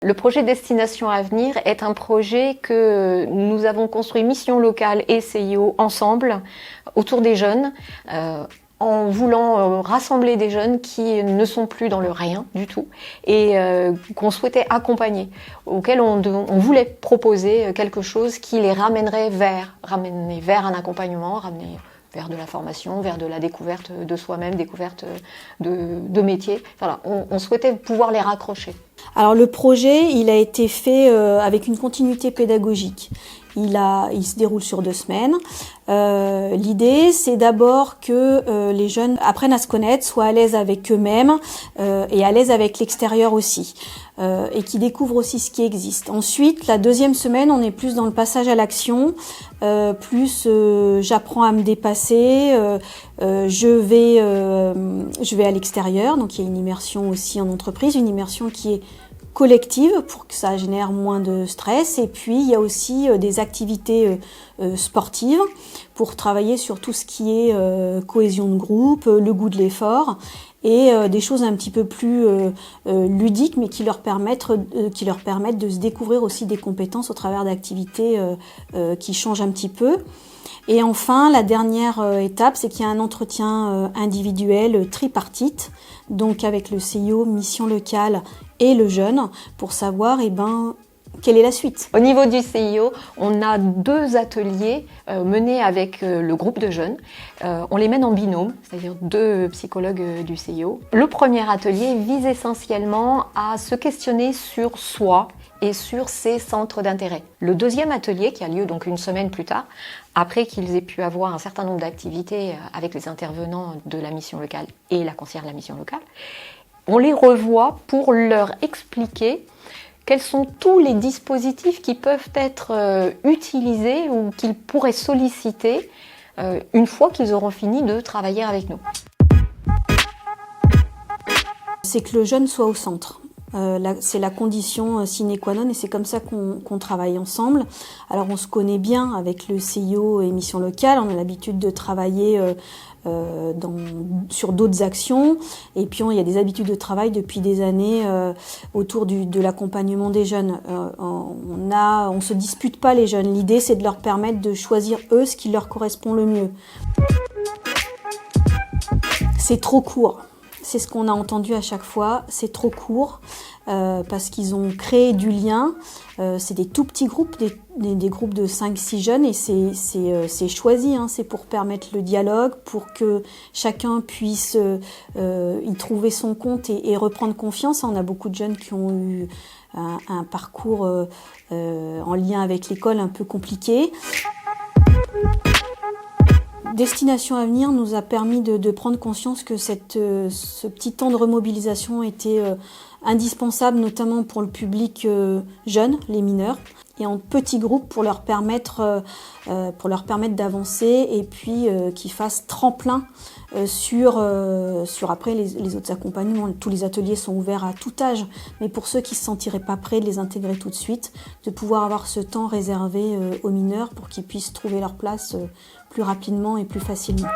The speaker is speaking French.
Le projet Destination Avenir est un projet que nous avons construit Mission Locale et CIO ensemble autour des jeunes, en voulant rassembler des jeunes qui ne sont plus dans le rien du tout et qu'on souhaitait accompagner, auxquels on voulait proposer quelque chose qui les ramènerait vers un accompagnement, ramener vers de la formation, vers de la découverte de soi-même, découverte de métiers. Voilà, on souhaitait pouvoir les raccrocher. Alors le projet, il a été fait avec une continuité pédagogique. Il se déroule sur 2 semaines. L'idée, c'est d'abord que les jeunes apprennent à se connaître, soient à l'aise avec eux-mêmes et à l'aise avec l'extérieur aussi, et qu'ils découvrent aussi ce qui existe. Ensuite, la 2e semaine, on est plus dans le passage à l'action, plus j'apprends à me dépasser, je vais à l'extérieur, donc il y a une immersion aussi en entreprise, une immersion qui est collective pour que ça génère moins de stress, et puis il y a aussi des activités sportives pour travailler sur tout ce qui est cohésion de groupe, le goût de l'effort et des choses un petit peu plus ludiques, mais qui leur permettent de se découvrir aussi des compétences au travers d'activités qui changent un petit peu. Et enfin, la dernière étape, c'est qu'il y a un entretien individuel tripartite, donc avec le CIO, Mission Locale et le jeune, pour savoir quelle est la suite. Au niveau du CIO, on a 2 ateliers menés avec le groupe de jeunes. On les mène en binôme, c'est-à-dire 2 psychologues du CIO. Le premier atelier vise essentiellement à se questionner sur soi et sur ses centres d'intérêt. Le 2e atelier, qui a lieu donc une semaine plus tard, après qu'ils aient pu avoir un certain nombre d'activités avec les intervenants de la mission locale et la conseillère de la mission locale, on les revoit pour leur expliquer quels sont tous les dispositifs qui peuvent être utilisés ou qu'ils pourraient solliciter une fois qu'ils auront fini de travailler avec nous. C'est que le jeune soit au centre. C'est la condition sine qua non et c'est comme ça qu'on travaille ensemble. Alors on se connaît bien avec le CIO et Mission Locale, on a l'habitude de travailler sur d'autres actions, et puis il y a des habitudes de travail depuis des années autour de l'accompagnement des jeunes. On se dispute pas les jeunes, l'idée c'est de leur permettre de choisir eux ce qui leur correspond le mieux. C'est trop court. C'est ce qu'on a entendu à chaque fois, c'est trop court parce qu'ils ont créé du lien. C'est des tout petits groupes, des groupes de 5-6 jeunes et c'est choisi, hein, c'est pour permettre le dialogue, pour que chacun puisse y trouver son compte et reprendre confiance. On a beaucoup de jeunes qui ont eu un parcours en lien avec l'école un peu compliqué. Destination Avenir nous a permis de prendre conscience que ce petit temps de remobilisation était indispensable, notamment pour le public jeune, les mineurs, et en petits groupes pour leur permettre d'avancer et puis qu'ils fassent tremplin sur après les autres accompagnements. Tous les ateliers sont ouverts à tout âge, mais pour ceux qui ne se sentiraient pas prêts de les intégrer tout de suite, de pouvoir avoir ce temps réservé aux mineurs pour qu'ils puissent trouver leur place plus rapidement et plus facilement.